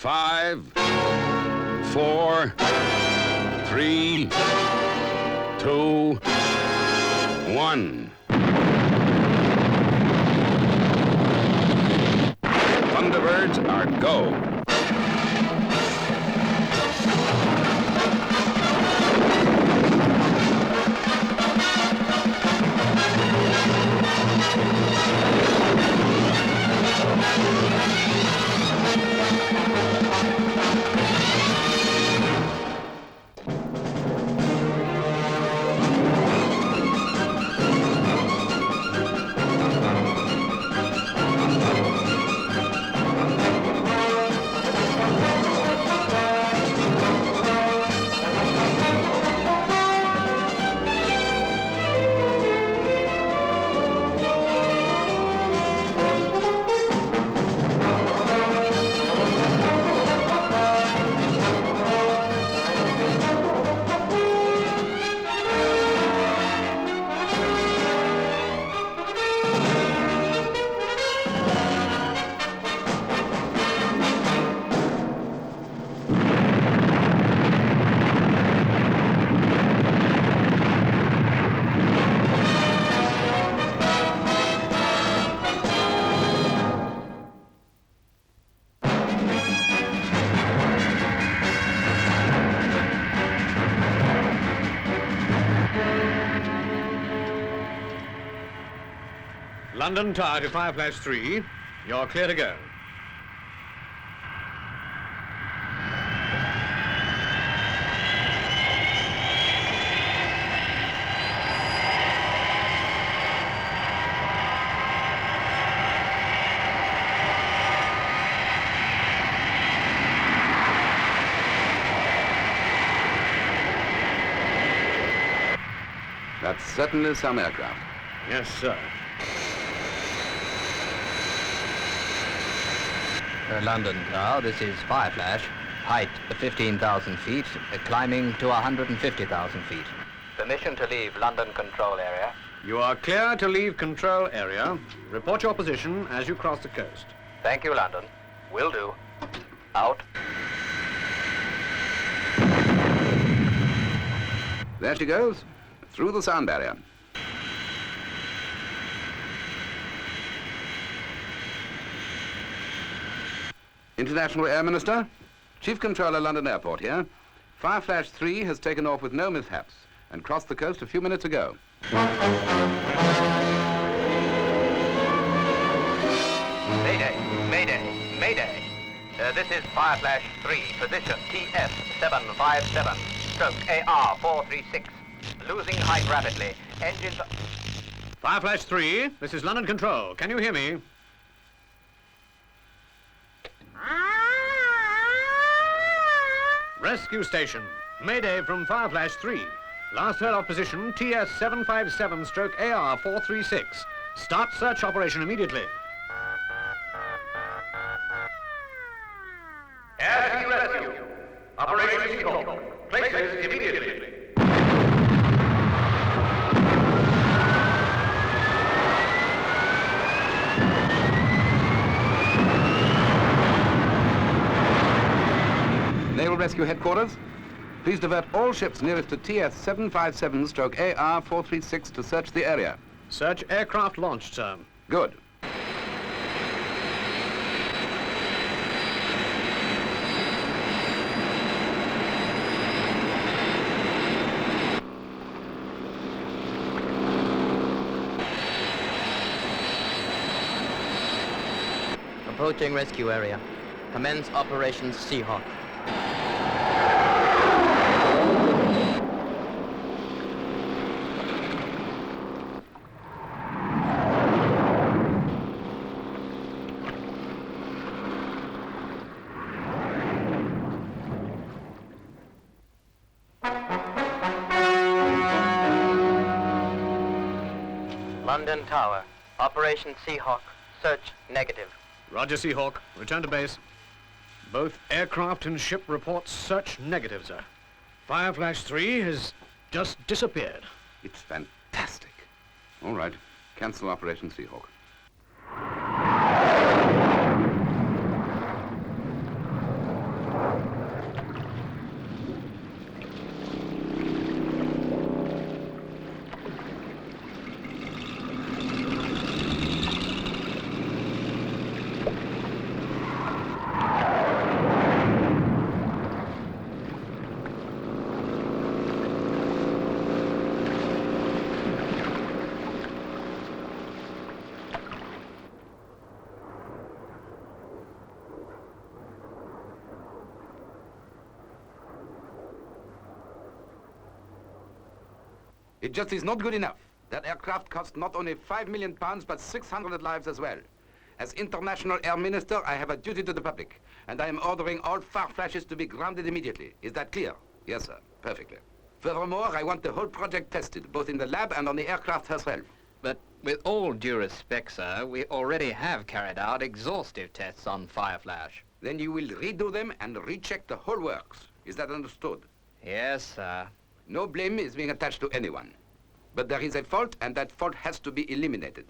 5, 4, 3, 2, 1. Thunderbirds are go. London Tower to Fireflash 3. You're clear to go. That's certainly some aircraft. Yes, sir. London Tower, this is Fireflash. Height 15,000 feet, climbing to 150,000 feet. Permission to leave London control area. You are clear to leave control area. Report your position as you cross the coast. Thank you, London. Will do. Out. There she goes, through the sound barrier. International Air Minister, Chief Controller, London Airport here. Fireflash 3 has taken off with no mishaps and crossed the coast a few minutes ago. Mayday, mayday, mayday. This is Fireflash 3, position TS757, stroke AR436. Losing height rapidly. Engines... Fireflash 3, this is London Control. Can you hear me? Rescue station. Mayday from Fireflash 3. Last heard of position TS757 stroke AR436. Start search operation immediately. Air Sea Rescue. Operation Seahawk. Places immediately. Naval Rescue Headquarters, please divert all ships nearest to TS757 stroke AR436 to search the area. Search aircraft launched, sir. Good. Approaching rescue area. Commence Operation Seahawk. London Tower. Operation Seahawk. Search negative. Roger, Seahawk. Return to base. Both aircraft and ship reports search negative, sir. Fireflash 3 has just disappeared. It's fantastic. All right. Cancel Operation Seahawk. It just is not good enough. That aircraft cost not only £5 million, but 600 lives as well. As International Air Minister, I have a duty to the public, and I am ordering all Fireflashes to be grounded immediately. Is that clear? Yes, sir. Perfectly. Furthermore, I want the whole project tested, both in the lab and on the aircraft herself. But with all due respect, sir, we already have carried out exhaustive tests on Fireflash. Then you will redo them and recheck the whole works. Is that understood? Yes, sir. No blame is being attached to anyone. But there is a fault, and that fault has to be eliminated.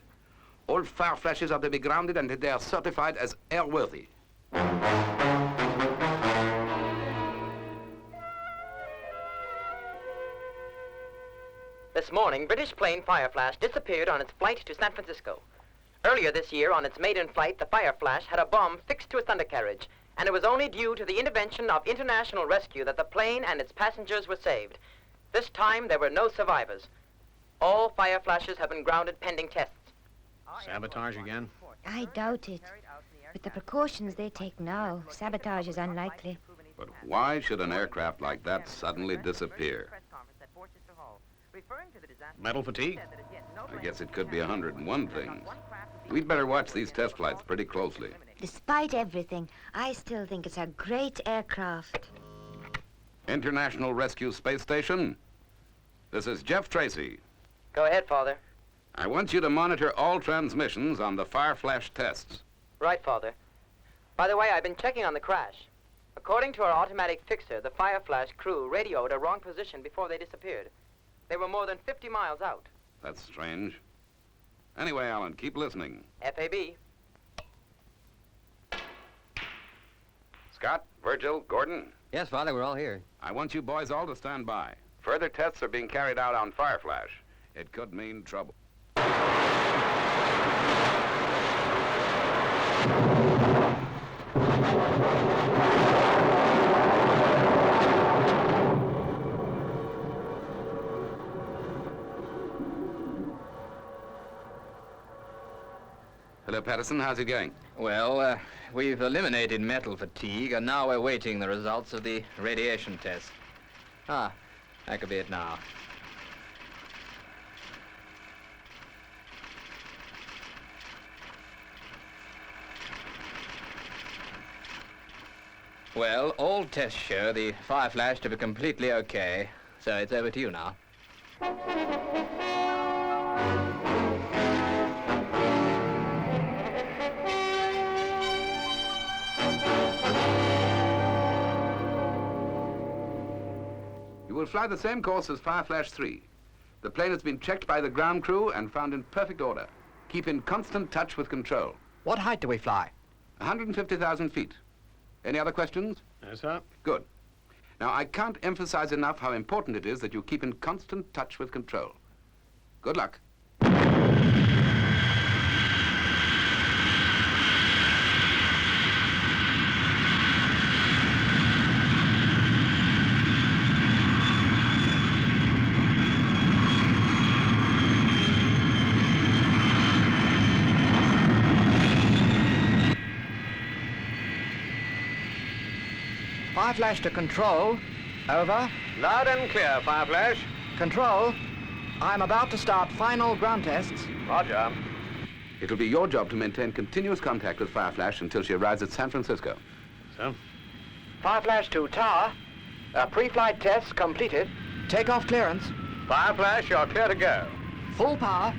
All Fireflashes are to be grounded, and they are certified as airworthy. This morning, British plane Fireflash disappeared on its flight to San Francisco. Earlier this year, on its maiden flight, the Fireflash had a bomb fixed to its undercarriage, and it was only due to the intervention of international rescue that the plane and its passengers were saved. This time, there were no survivors. All Fireflashes have been grounded pending tests. Sabotage again? I doubt it. With the precautions they take now, sabotage is unlikely. But why should an aircraft like that suddenly disappear? Metal fatigue? I guess it could be 101 things. We'd better watch these test flights pretty closely. Despite everything, I still think it's a great aircraft. International Rescue Space Station. This is Jeff Tracy. Go ahead, Father. I want you to monitor all transmissions on the Fireflash tests. Right, Father. By the way, I've been checking on the crash. According to our automatic fixer, the Fireflash crew radioed a wrong position before they disappeared. They were more than 50 miles out. That's strange. Anyway, Alan, keep listening. FAB. Scott, Virgil, Gordon, Yes, Father, we're all here. I want you boys all to stand by. Further tests are being carried out on Fireflash. It could mean trouble. Hello, Patterson. How's it going? Well, we've eliminated metal fatigue, and now we're waiting the results of the radiation test. Ah, that could be it now. Well, all tests show the Fireflash to be completely okay, so it's over to you now. You will fly the same course as Fireflash 3. The plane has been checked by the ground crew and found in perfect order. Keep in constant touch with control. What height do we fly? 150,000 feet. Any other questions? Yes, sir. Good. Now, I can't emphasize enough how important it is that you keep in constant touch with control. Good luck. Fireflash to control. Over. Loud and clear, Fireflash. Control. I'm about to start final ground tests. Roger. It'll be your job to maintain continuous contact with Fireflash until she arrives at San Francisco. So? Fireflash to tower. Pre-flight tests completed. Takeoff clearance. Fireflash, you're clear to go. Full power.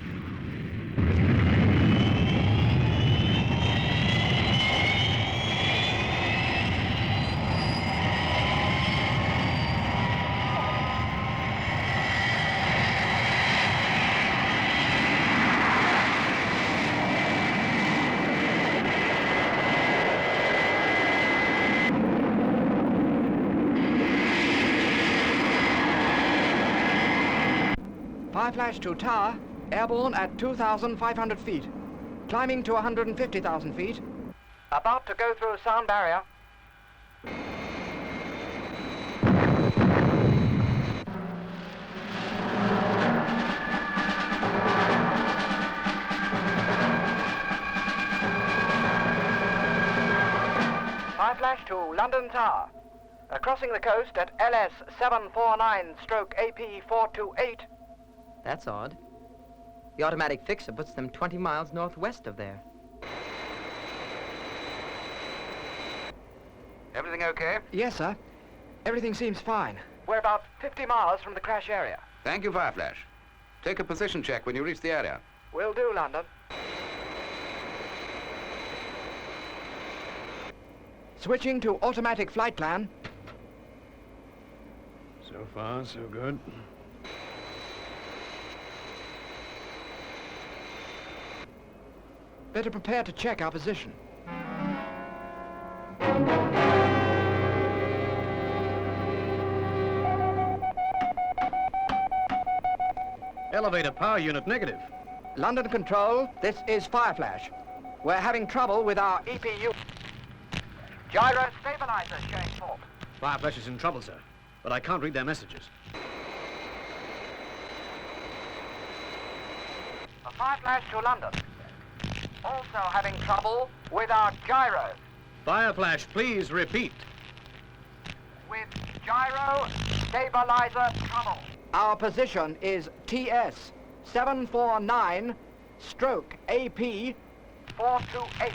Fireflash to tower, airborne at 2,500 feet. Climbing to 150,000 feet. About to go through sound barrier. Fireflash to London Tower. Crossing the coast at LS 749/AP428. That's odd. The automatic fixer puts them 20 miles northwest of there. Everything okay? Yes, sir. Everything seems fine. We're about 50 miles from the crash area. Thank you, Fireflash. Take a position check when you reach the area. Will do, London. Switching to automatic flight plan. So far, so good. Better prepare to check our position. Elevator power unit negative. London Control, this is Fireflash. We're having trouble with our EPU. Gyro stabilizer showing fault. Fireflash is in trouble, sir, but I can't read their messages. A Fireflash to London. Also having trouble with our gyros. Fireflash, please repeat. With gyro stabilizer trouble. Our position is TS 749 stroke AP 428.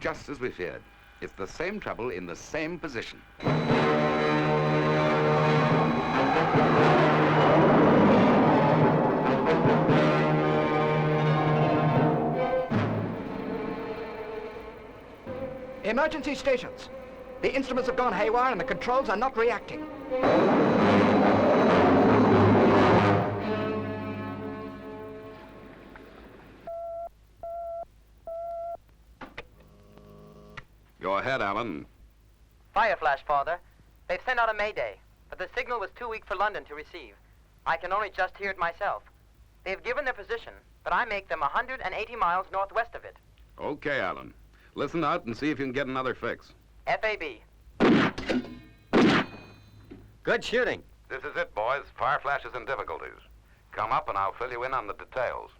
Just as we feared. It's the same trouble in the same position. Emergency stations. The instruments have gone haywire and the controls are not reacting. Go ahead, Alan. Fireflash, Father. They've sent out a mayday, but the signal was too weak for London to receive. I can only just hear it myself. They've given their position, but I make them 180 miles northwest of it. Okay, Alan. Listen out and see if you can get another fix. FAB. Good shooting. This is it, boys. Fireflash is in difficulties. Come up and I'll fill you in on the details.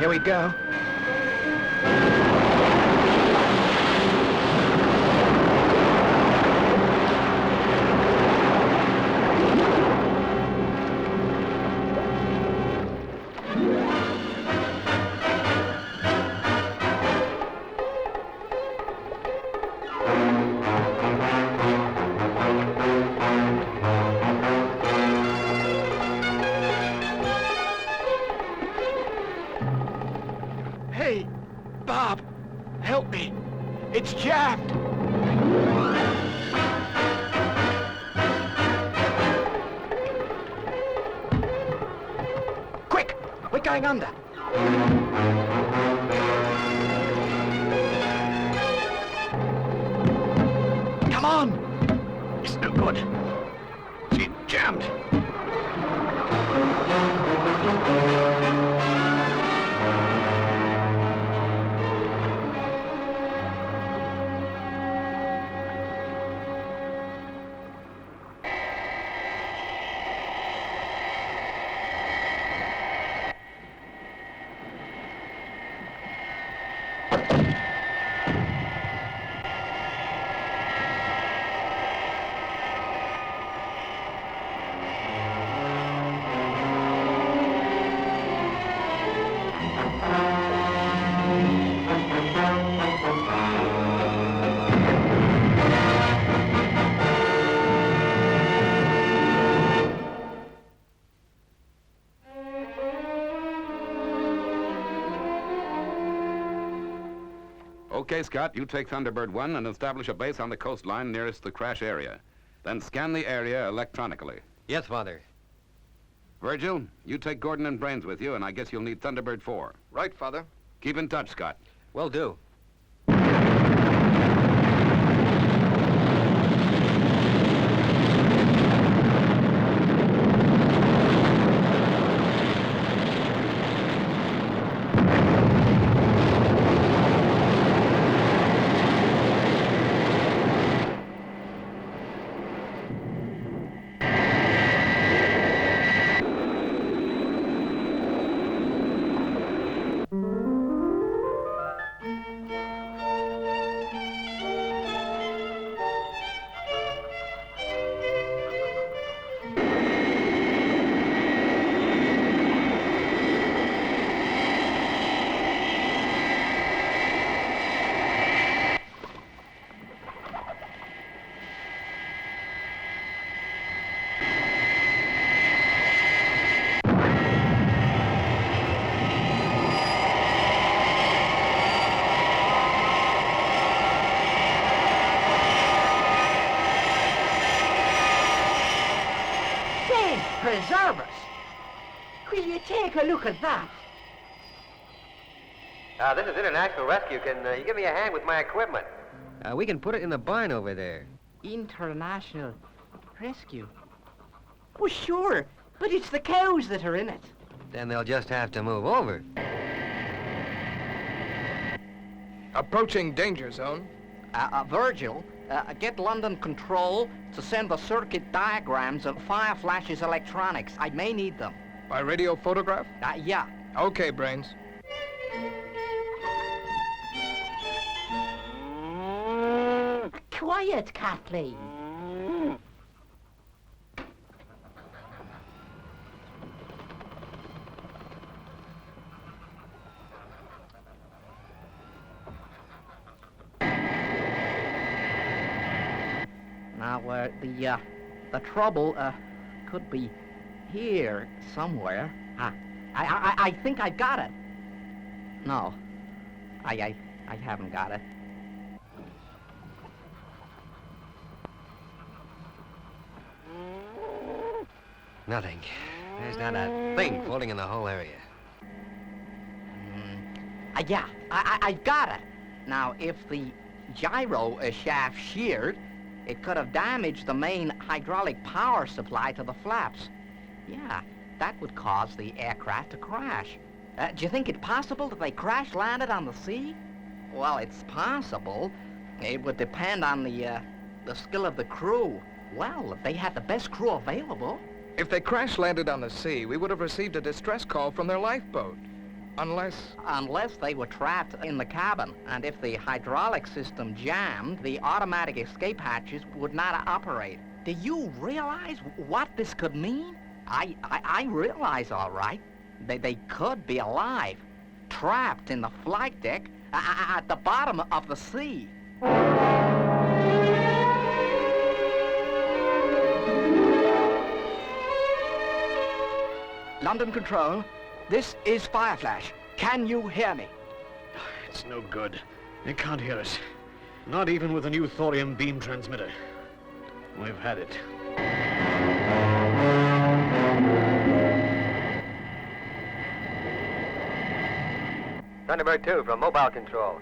Here we go. Hey, Bob, help me. It's jammed. Quick, we're going under. Come on. It's no good. It's jammed. Okay, Scott, you take Thunderbird 1 and establish a base on the coastline nearest the crash area. Then scan the area electronically. Yes, Father. Virgil, you take Gordon and Brains with you, and I guess you'll need Thunderbird 4. Right, Father. Keep in touch, Scott. Will do. preserve us. Will you take a look at that? This is International Rescue. Can you give me a hand with my equipment? We can put it in the barn over there. International Rescue? Oh, sure, but it's the cows that are in it. Then they'll just have to move over. Approaching danger zone. Virgil, get London Control to send the circuit diagrams of Fireflash's electronics. I may need them. By radio photograph? Yeah. Okay, Brains. Quiet, Kathleen. Now, the trouble, could be here somewhere. I think I got it. No, I haven't got it. Nothing. There's not a thing floating in the whole area. Yeah, I got it. Now, if the gyro shaft sheared, it could have damaged the main hydraulic power supply to the flaps. Yeah, that would cause the aircraft to crash. Do you think it's possible that they crash-landed on the sea? Well, it's possible. It would depend on the skill of the crew. Well, if they had the best crew available. If they crash-landed on the sea, we would have received a distress call from their lifeboat. Unless they were trapped in the cabin, and if the hydraulic system jammed, the automatic escape hatches would not operate. Do you realize what this could mean? I realize, all right. They could be alive, trapped in the flight deck at the bottom of the sea. London Control, this is Fireflash. Can you hear me? It's no good. They can't hear us. Not even with the new thorium beam transmitter. We've had it. Thunderbird 2 from Mobile Control.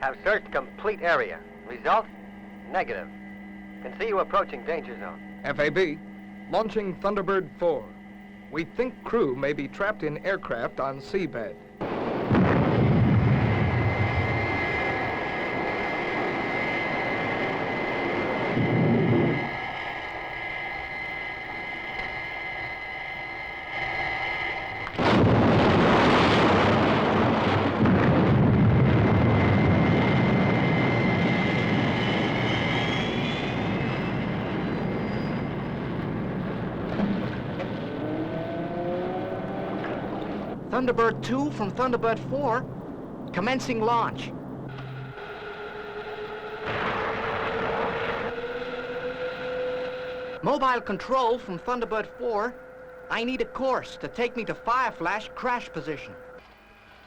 Have searched complete area. Result? Negative. Can see you approaching danger zone. FAB, launching Thunderbird 4. We think crew may be trapped in aircraft on seabed. Thunderbird 2 from Thunderbird 4, commencing launch. Mobile Control from Thunderbird 4, I need a course to take me to Fireflash crash position.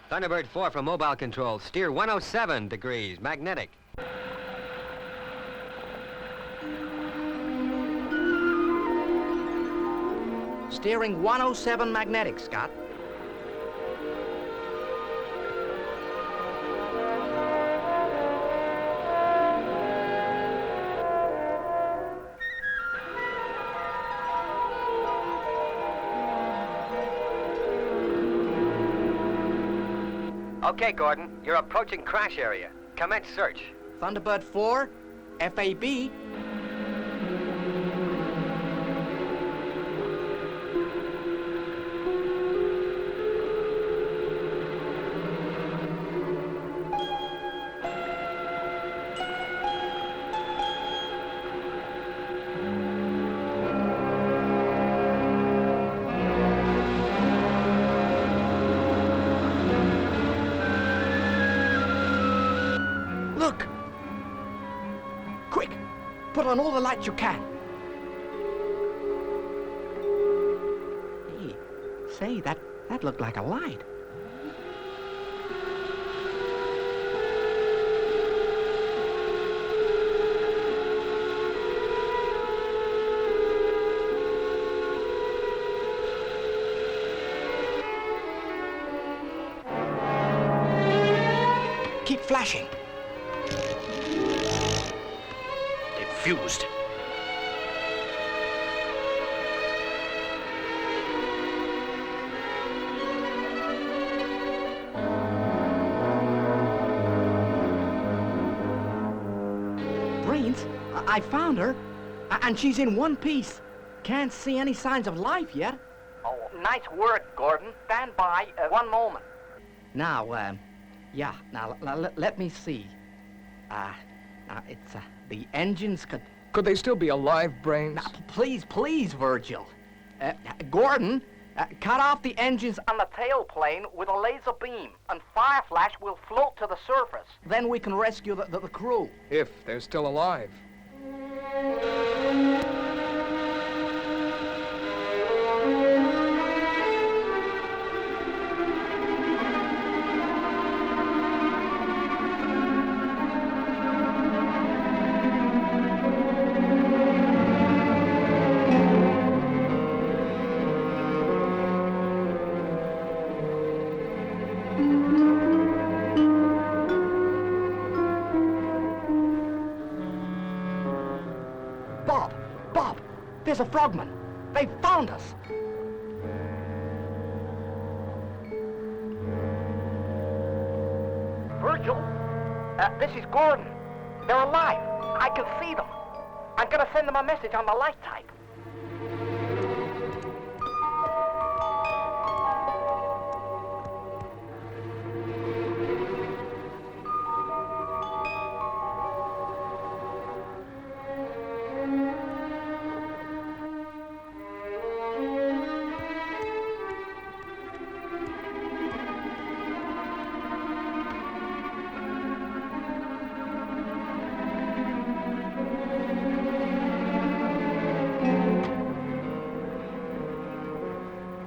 Thunderbird 4 from Mobile Control. Steer 107 degrees, magnetic. Steering 107 magnetic, Scott. Okay, Gordon. You're approaching crash area. Commence search. Thunderbird 4, FAB. Look! Quick! Put on all the lights you can. Hey, say, that looked like a light. Keep flashing. It fused. Brains, I found her, and she's in one piece. Can't see any signs of life yet. Oh, nice work, Gordon. Stand by one moment. Now, yeah, now let me see. Now it's, the engines Could they still be alive, Brains? Now, please, Virgil. Gordon, cut off the engines On the tailplane with a laser beam, and Fireflash will float to the surface. then we can rescue the crew. If they're still alive. Bob, there's a frogman. They found us. Virgil, this is Gordon. They're alive. I can see them. I'm gonna send them a message on the light type.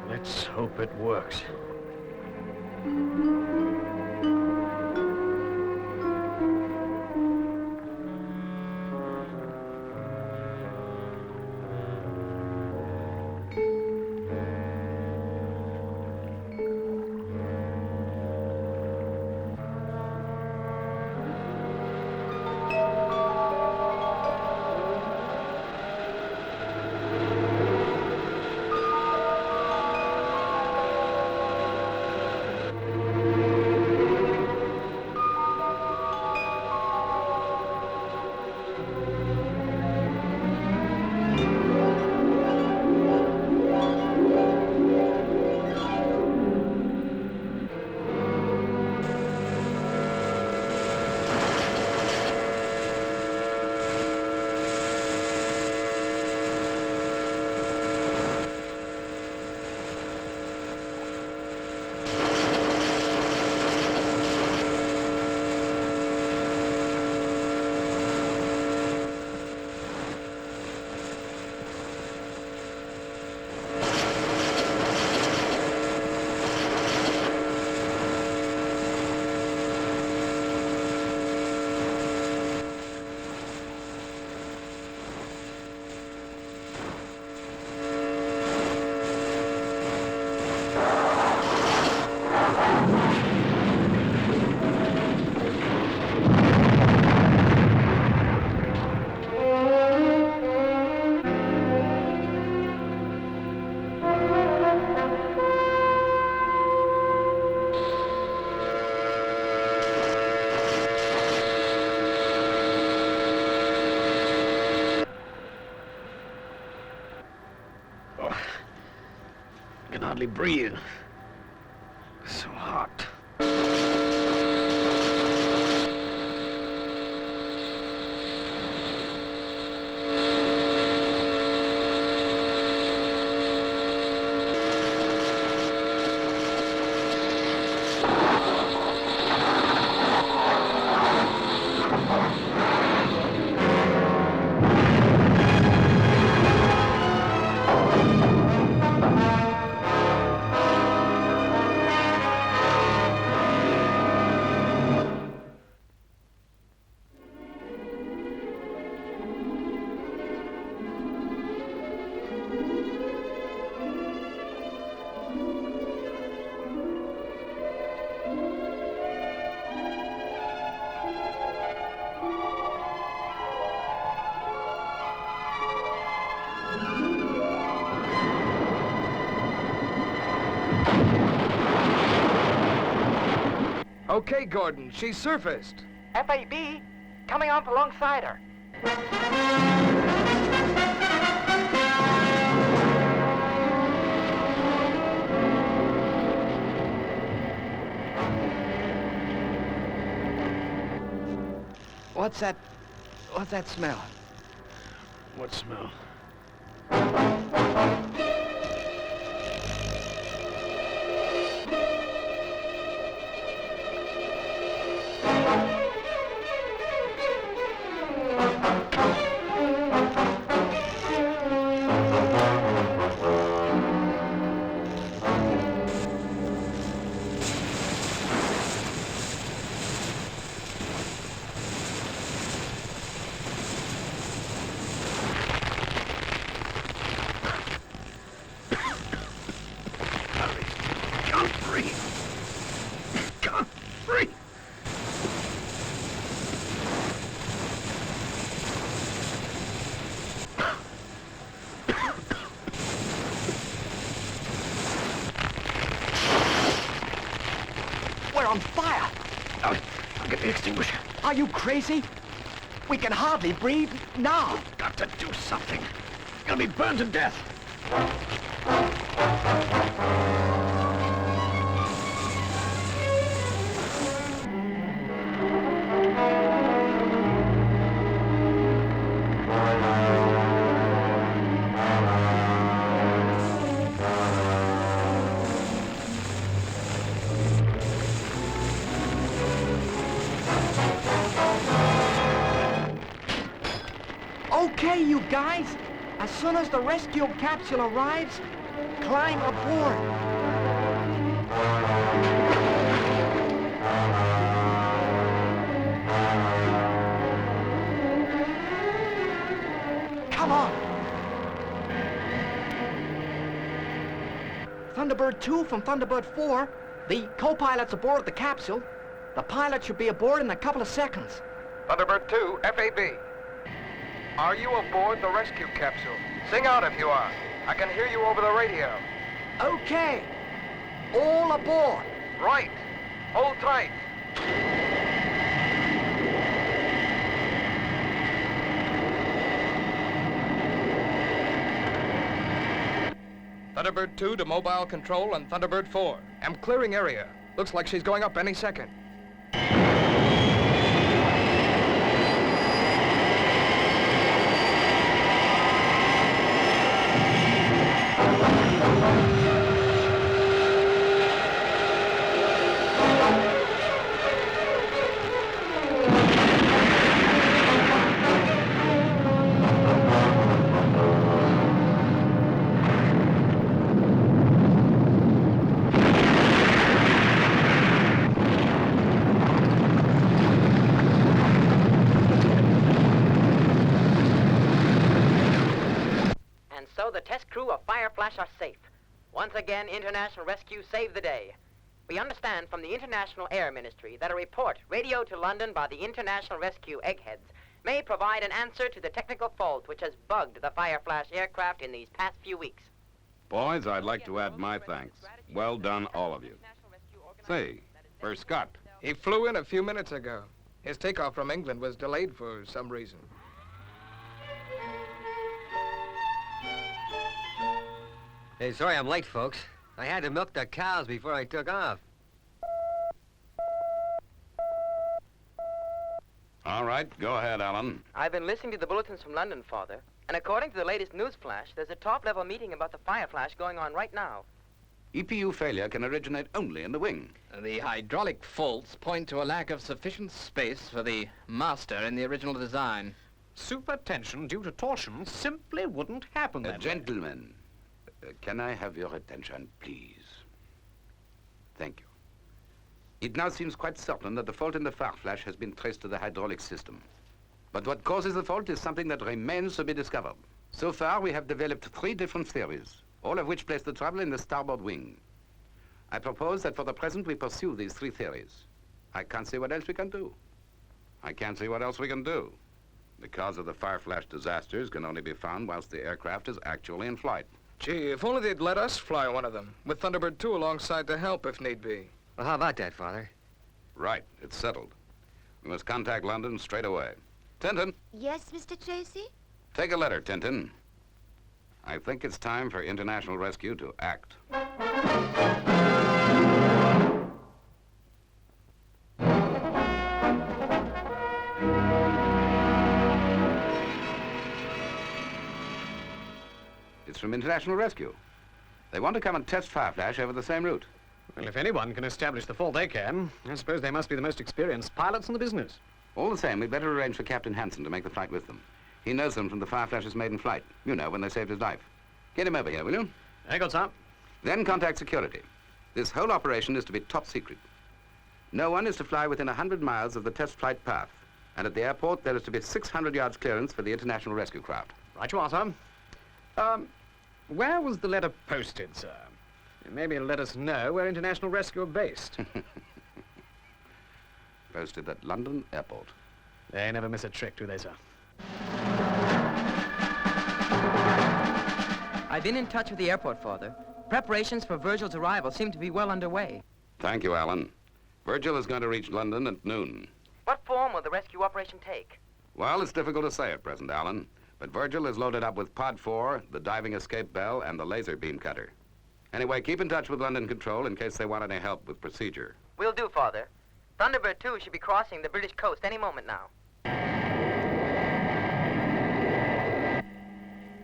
Let's hope it works. I can hardly breathe. So hot. Okay, Gordon, she's surfaced. FAB, coming on alongside her. What's that smell? What smell? We're on fire! I'll get the extinguisher. Are you crazy? We can hardly breathe now. Got to do something. Gonna be burned to death. Okay, you guys. As soon as the rescue capsule arrives, climb aboard. Come on. Thunderbird 2 from Thunderbird 4. The co-pilot's aboard the capsule. The pilot should be aboard in a couple of seconds. Thunderbird 2, FAB. Are you aboard the rescue capsule? Sing out if you are. I can hear you over the radio. Okay. All aboard. Right. Hold tight. Thunderbird 2 to mobile control and Thunderbird 4. I'm clearing area. Looks like she's going up any second. So the test crew of Fireflash are safe. Once again, International Rescue saved the day. We understand from the International Air Ministry that a report radioed to London by the International Rescue eggheads may provide an answer to the technical fault which has bugged the Fireflash aircraft in these past few weeks. Boys, I'd like to add my thanks. Well done, all of you. Say, where's Scott? He flew in a few minutes ago. His takeoff from England was delayed for some reason. Hey, sorry I'm late, folks. I had to milk the cows before I took off. All right, go ahead, Alan. I've been listening to the bulletins from London, Father, and according to the latest news flash, there's a top-level meeting about the Fireflash going on right now. EPU failure can originate only in the wing. The hydraulic faults point to a lack of sufficient space for the master in the original design. Supertension due to torsion simply wouldn't happen then. Gentlemen, can I have your attention, please? Thank you. It now seems quite certain that the fault in the Fireflash has been traced to the hydraulic system. But what causes the fault is something that remains to be discovered. So far, we have developed 3 different theories, all of which place the trouble in the starboard wing. I propose that for the present we pursue these 3 theories. I can't see what else we can do. I can't see what else we can do. The cause of the Fireflash disasters can only be found whilst the aircraft is actually in flight. Gee, if only they'd let us fly one of them, with Thunderbird 2 alongside to help if need be. Well, how about that, Father? Right, it's settled. We must contact London straight away. Tintin, Yes, Mr. Tracy? take a letter, Tintin. I think it's time for international rescue to act. It's from International Rescue. They want to come and test Fireflash over the same route. Well, if anyone can establish the fault they can, I suppose they must be the most experienced pilots in the business. All the same, we'd better arrange for Captain Hansen to make the flight with them. He knows them from the Fireflash's maiden flight. You know, when they saved his life. Get him over here, will you? Very good, sir. Then contact security. This whole operation is to be top secret. No one is to fly within 100 miles of the test flight path. And at the airport, there is to be 600 yards clearance for the international rescue craft. Right you are, sir. Where was the letter posted, sir? Maybe let us know where International Rescue are based. Posted at London Airport. They never miss a trick, do they, sir? I've been in touch with the airport, Father. Preparations for Virgil's arrival seem to be well underway. Thank you, Alan. Virgil is going to reach London at noon. What form will the rescue operation take? Well, it's difficult to say at present, Alan. But Virgil is loaded up with Pod 4, the diving escape bell, and the laser beam cutter. Anyway, keep in touch with London Control in case they want any help with procedure. Will do, Father. Thunderbird 2 should be crossing the British coast any moment now.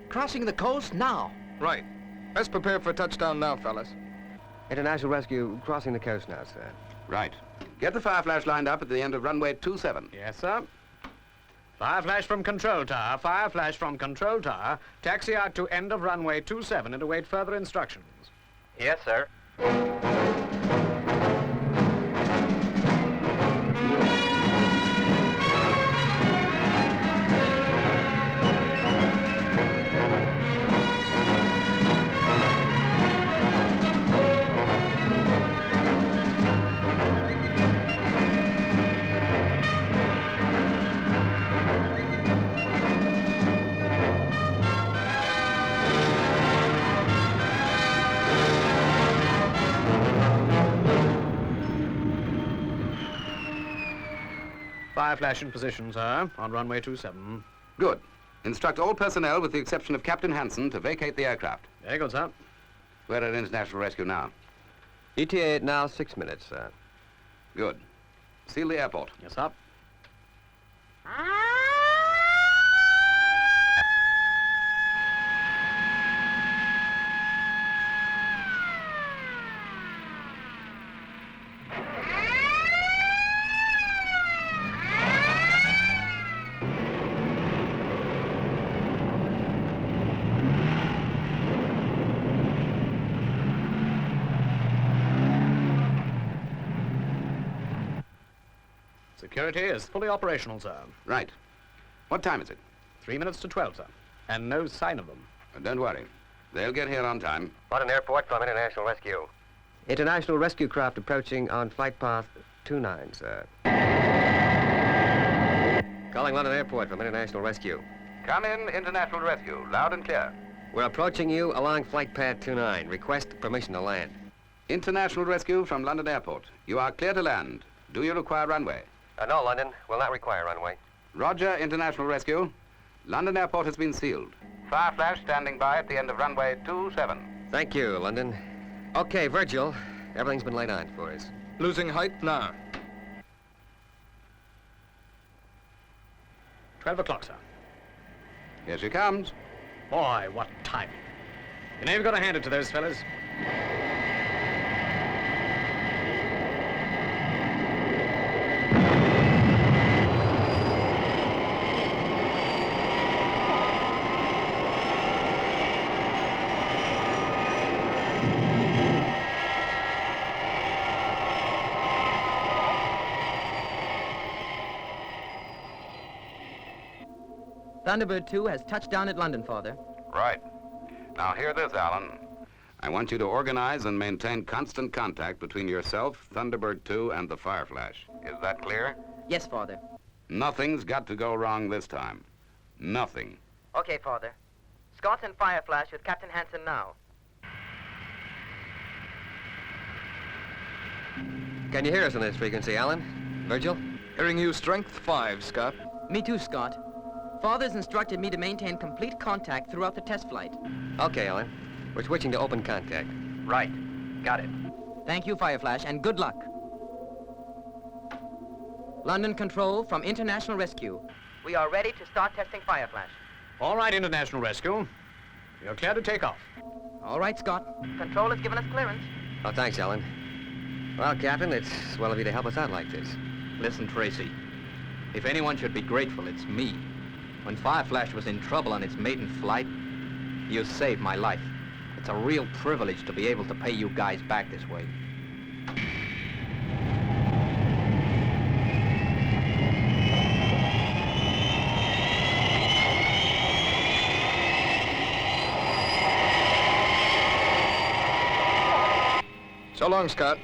Crossing the coast now. Right. Let's prepare for touchdown now, fellas. International Rescue crossing the coast now, sir. Right. Get the Fireflash lined up at the end of runway 27. Yes, sir. Fireflash from Control Tower, Fireflash from Control Tower. Taxi out to end of runway 27 and await further instructions. Yes, sir. Fireflash in position, sir, on runway 27. Good. Instruct all personnel, with the exception of Captain Hansen, to vacate the aircraft. Very good, sir. We're at International Rescue now. ETA now 6 minutes, sir. Good. Seal the airport. Yes, sir. Security is fully operational, sir. Right. What time is it? 3 minutes to 12, sir. And no sign of them. Don't worry. They'll get here on time. London Airport from International Rescue. International Rescue Craft approaching on flight path 29, sir. Calling London Airport from International Rescue. Come in, International Rescue. Loud and clear. We're approaching you along flight path 29. Request permission to land. International Rescue from London Airport. You are clear to land. Do you require runway? No, London. Will not require runway. Roger, International Rescue. London Airport has been sealed. Fireflash standing by at the end of runway 27. Thank you, London. Okay, Virgil. Everything's been laid on for us. Losing height now. 12 o'clock, sir. Here she comes. Boy, what timing. You know you've got to hand it to those fellas. Thunderbird 2 has touched down at London, Father. Right. Now hear this, Alan. I want you to organize and maintain constant contact between yourself, Thunderbird 2, and the Fireflash. Is that clear? Yes, Father. Nothing's got to go wrong this time. Nothing. Okay, Father. Scott's in Fireflash with Captain Hansen now. Can you hear us on this frequency, Alan? Virgil? Hearing you strength 5, Scott. Me too, Scott. Father's instructed me to maintain complete contact throughout the test flight. Okay, Alan. We're switching to open contact. Right. Got it. Thank you, Fireflash, and good luck. London Control from International Rescue. We are ready to start testing Fireflash. All right, International Rescue. You're clear to take off. All right, Scott. Control has given us clearance. Oh, thanks, Alan. Well, Captain, it's swell of you to help us out like this. Listen, Tracy. If anyone should be grateful, it's me. When Fireflash was in trouble on its maiden flight, you saved my life. It's a real privilege to be able to pay you guys back this way. So long, Scott.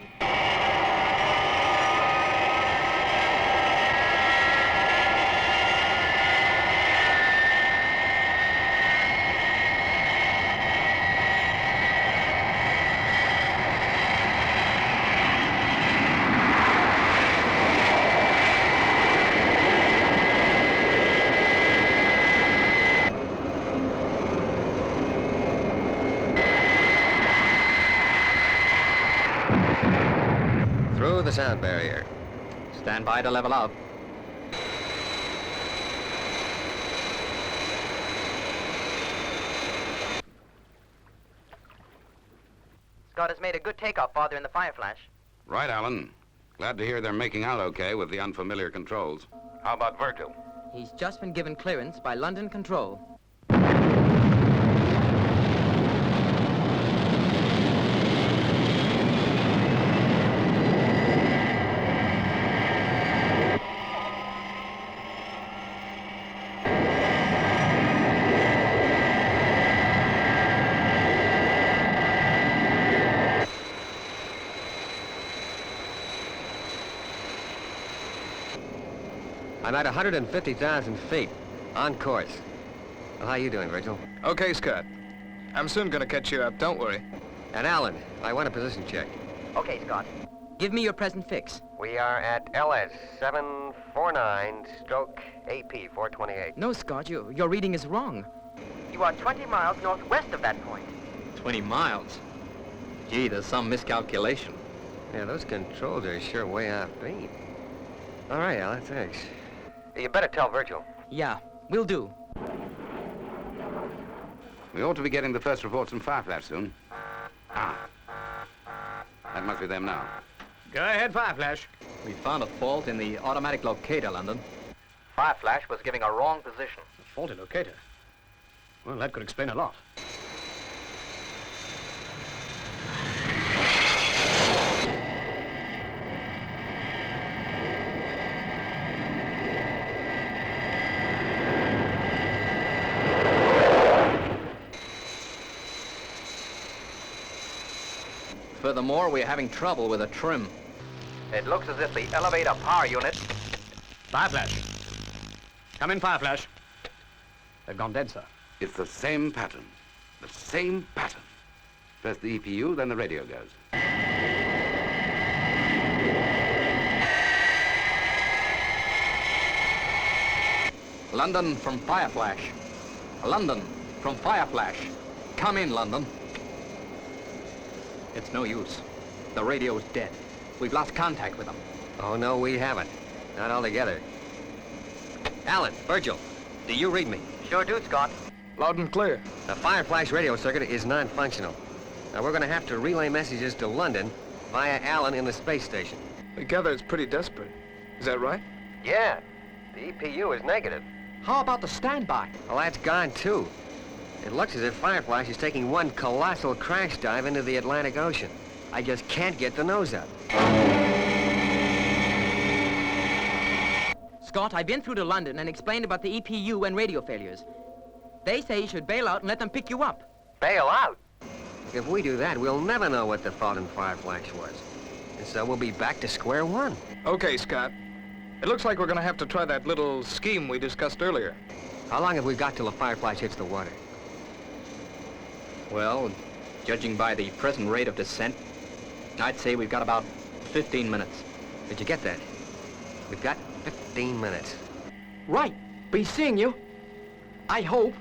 Through the sound barrier. Stand by to level out. Scott has made a good takeoff, Father, in the Fireflash. Right, Alan. Glad to hear they're making out okay with the unfamiliar controls. How about Virgil? He's just been given clearance by London Control. I'm at 150,000 feet, on course. Well, how you doing, Virgil? Okay, Scott. I'm soon gonna catch you up, don't worry. And Alan, I want a position check. Okay, Scott. Give me your present fix. We are at LS 749 stroke AP 428. No, Scott, your reading is wrong. You are 20 miles northwest of that point. 20 miles. Gee, there's some miscalculation. Yeah, those controls are sure way off beat. All right, Alan, thanks. You better tell Virgil. Yeah, will do. We ought to be getting the first reports from Fireflash soon. Ah. That must be them now. Go ahead, Fireflash. We found a fault in the automatic locator, London. Fireflash was giving a wrong position. A faulty locator. Well, that could explain a lot. Furthermore, we're having trouble with the trim. It looks as if the elevator power unit... Fireflash. Come in, Fireflash. They've gone dead, sir. It's the same pattern. The same pattern. First the EPU, then the radio goes. London from Fireflash. London from Fireflash. Come in, London. It's no use. The radio's dead. We've lost contact with them. Oh, no, we haven't. Not altogether. Alan, Virgil, do you read me? Sure do, Scott. Loud and clear. The Fireflash radio circuit is non-functional. Now, we're going to have to relay messages to London via Alan in the space station. I gather it's pretty desperate. Is that right? Yeah, the EPU is negative. How about the standby? Well, that's gone, too. It looks as if Fireflash is taking one colossal crash dive into the Atlantic Ocean. I just can't get the nose up. Scott, I've been through to London and explained about the EPU and radio failures. They say you should bail out and let them pick you up. Bail out? If we do that, we'll never know what the fault in Fireflash was. And so we'll be back to square one. Okay, Scott. It looks like we're gonna have to try that little scheme we discussed earlier. How long have we got till the Fireflash hits the water? Well, judging by the present rate of descent, I'd say we've got about 15 minutes. Did you get that? We've got 15 minutes. Right. Be seeing you. I hope.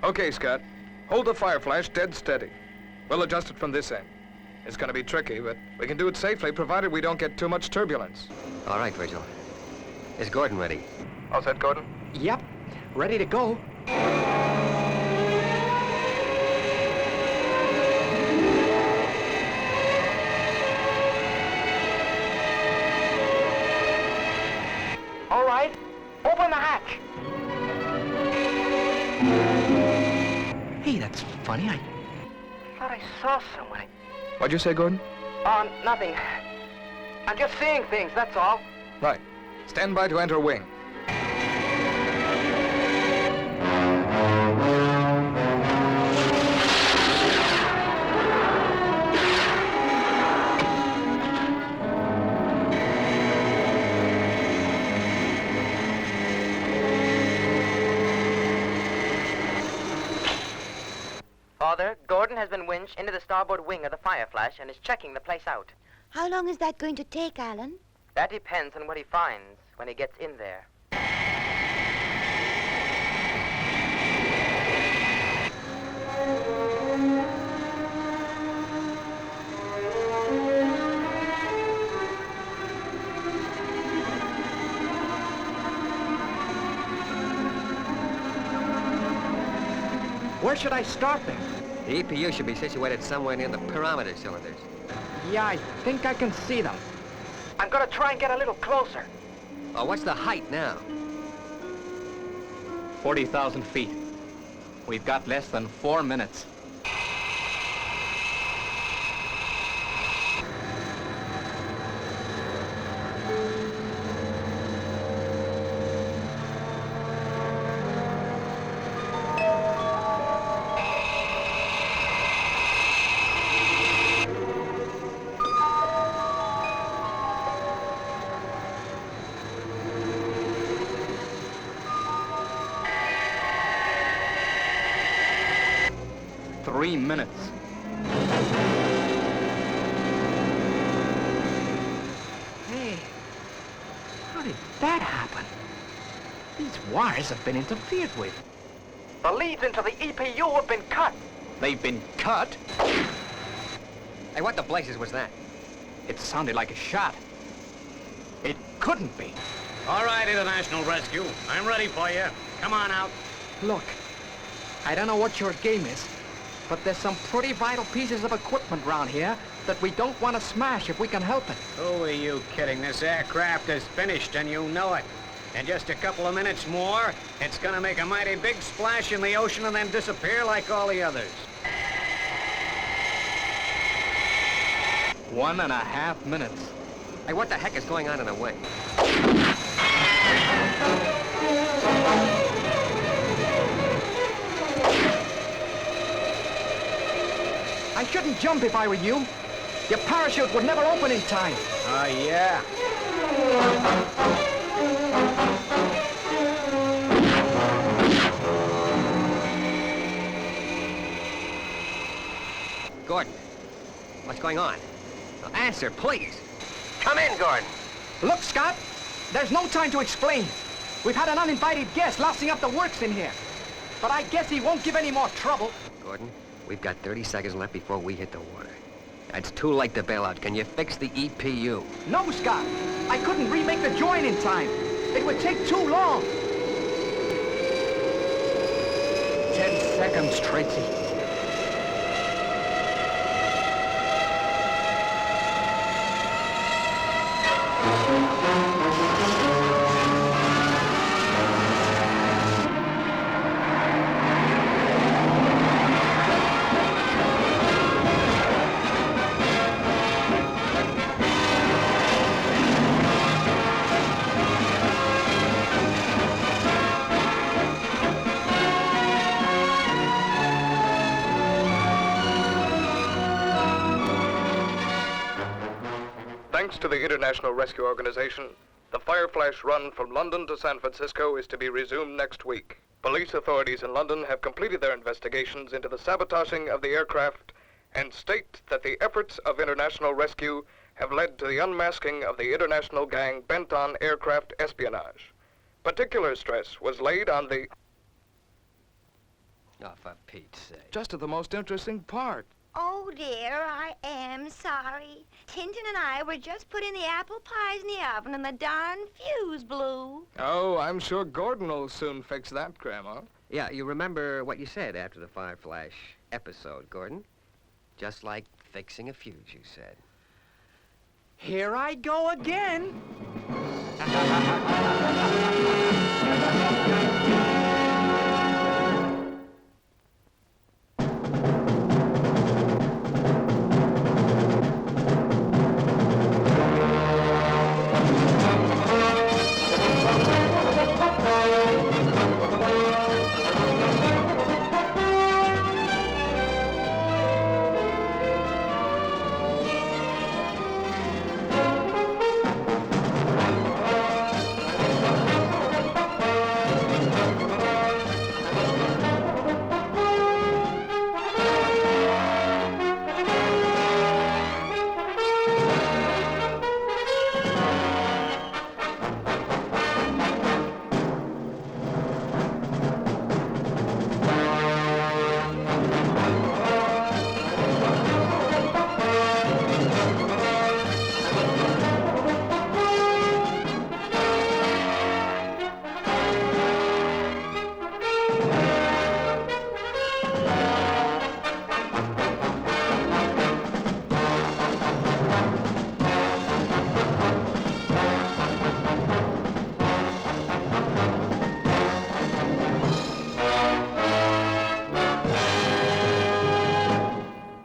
Okay, Scott. Hold the Fireflash dead steady. We'll adjust it from this end. It's gonna be tricky, but we can do it safely, provided we don't get too much turbulence. All right, Virgil. Is Gordon ready? All set, Gordon? Yep. Ready to go. All right, open the hatch. Hey, that's funny. I Thought I saw someone. What'd you say, Gordon? Nothing. I'm just seeing things, that's all. Right. Stand by to enter wing. Father, Gordon has been winched into the starboard wing of the Fireflash and is checking the place out. How long is that going to take, Alan? That depends on what he finds when he gets in there. Where should I start then? The EPU should be situated somewhere near the pyramid cylinders. Yeah, I think I can see them. I'm gonna try and get a little closer. Oh, what's the height now? 40,000 feet. We've got less than 4 minutes. Three minutes. Hey, how did that happen? These wires have been interfered with. The leads into the EPU have been cut. They've been cut. Hey, what the blazes was that? It sounded like a shot. It couldn't be. All right, International Rescue. I'm ready for you. Come on out. Look, I don't know what your game is, but there's some pretty vital pieces of equipment around here that we don't want to smash if we can help it. Who are you kidding? This aircraft is finished, and you know it. In just a couple of minutes more, it's gonna make a mighty big splash in the ocean and then disappear like all the others. 1.5 minutes. Hey, what the heck is going on in the wing? I shouldn't jump if I were you. Your parachute would never open in time. Oh, yeah. Gordon, what's going on? Now answer, please. Come in, Gordon. Look, Scott, there's no time to explain. We've had an uninvited guest lousing up the works in here. But I guess he won't give any more trouble. Gordon, we've got 30 seconds left before we hit the water. It's too late to bail out. Can you fix the EPU? No, Scott. I couldn't remake the join in time. It would take too long. 10 seconds, Tracy. Thanks to the International Rescue Organization, the Fireflash run from London to San Francisco is to be resumed next week. Police authorities in London have completed their investigations into the sabotaging of the aircraft and state that the efforts of international rescue have led to the unmasking of the international gang bent on aircraft espionage. Particular stress was laid on the... Oh, for Pete's sake. Just to the most interesting part. Oh, dear, I am sorry. Tintin and I were just putting the apple pies in the oven and the darn fuse blew. Oh, I'm sure Gordon will soon fix that, Grandma. Yeah, you remember what you said after the Fireflash episode, Gordon? Just like fixing a fuse, you said. Here I go again.